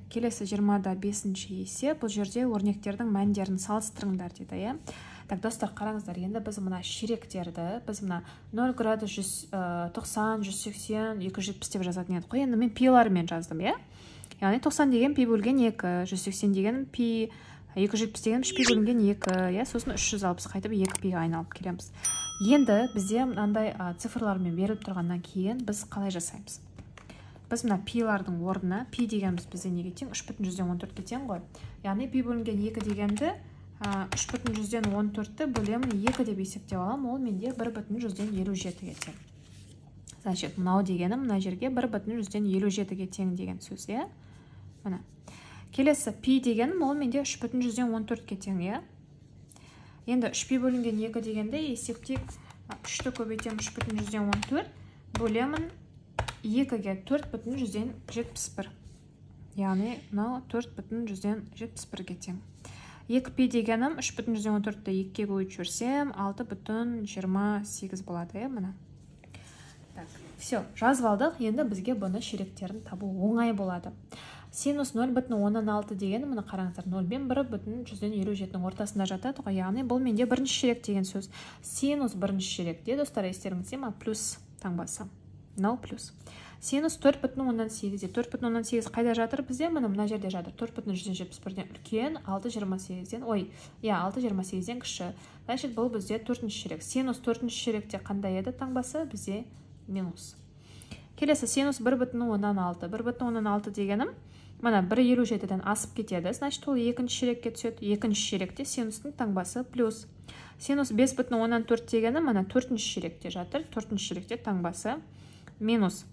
келесі 20-да 5-ші есе. Бұл жерде өрнектердің мәндерін салыстырыңдар дейді, иә. Так, достар, қараңыздар, енді біз мына ширектерді, біз мына 0 градус 190, 180, 270 деп жазатын едік қой. Енді мен пилармен жаздым, иә. Яғни 90 деген пи бөлген 2, 180 деген пи, 270 деген пи бөлінген 2, иә, сосын 360 қайтып 2 пиге айналып келеміз. Енді бізде мынандай цифрлармен беріліп тұрғаннан кейін біз қалай жасаймыз? Біз мына пилардың орнына пи дегеніміз бізде неге тең? 3,14-ке тең ғой. Яғни пи бөлінген 2 дегенді 3,14-ті бөлемін 2 деп есептеп аламын, ол менде 1,57-ге тең. Значит, мынау дегенім мына жерге 1,57-ге тең деген сөз, иә? Мына. Келесі пи дегенім ол менде 3,14-ке тең, иә? Енді 3 бөлінген 2 дегенде есептейік, 3-ті көбейтем 3,14 бөлемін 2-ге 4,171. Яғни, мынау 4,171-ге тең. 2π дегенім 3,14-ті 2-ге көбейтіп жіберсем 6,28 болады, иә, мына. Так, все, жазып алдық. Енді бізге бұны ширектерін табу оңай болады. Синус 0,16 дегені, мұны қараңыздар, 0 бен 1,57-ның ортасында жатады ғой, яғни бұл менде бірінші ширек деген сөз. Синус бірінші ширекте, достар, естеріңізде ма, плюс таңбасы. Мынау плюс. Синус 4,18. 4,18 қайда жатыр бізде? Мына жерде жатыр. 4,171-ден үлкен, 6,28-ден, ой, иә, 6,28-ден кіші. Значит, бұл бізде 4-ші ширек. Синус 4-ші ширекте қандай еді таңбасы? Бізде минус. Келесі синус 1,16. 1,16 дегенім, мына 1,57-ден асып кетеді. Значит, ол 2-ші ширекке түседі. 2-ші ширекте синустың таңбасы плюс. Синус 5,14 дегені, мына 4-ші ширекте жатыр. 4-ші ширекте таңбасы минус.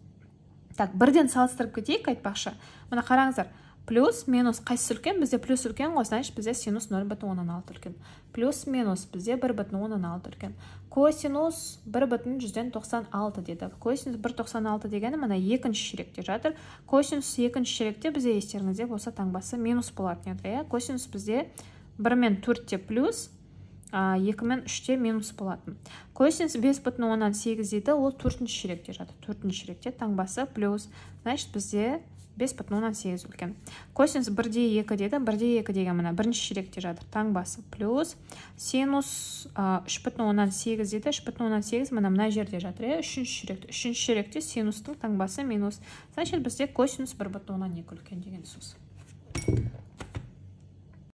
Так, бірден салыстырып кетейік, айтпақшы. Мына қараңыздар, плюс, минус қайсысы үлкен? Бізде плюс үлкен ғой, значит, бізде синус 0,16 үлкен. Плюс, минус бізде 1,16 үлкен. Косинус 1,196 деді. Косинус 1,96 дегені мына 2-ші ширекте жатыр. Косинус 2-ші ширекте бізде естеріңізде болса таңбасы минус болатын еді, иә? Косинус бізде 1 мен 4-те плюс, 2 мен 3-те минус болатын. Косинус 5,18 дейді, ол 4-ші ширекте жатыр. 4-ші ширекте таңбасы плюс. Значит, бізде 5,18 үлкен. Косинус 1,2 деді. 1,2 деген мына 1-ші ширекте жатыр. Таңбасы плюс. Синус 3,18 деді. 3,18 мына жерде жатыр. 3-ші ширекте. 3-ші ширекте синустың таңбасы минус. Значит, бізде косинус 1,2 үлкен деген сөз.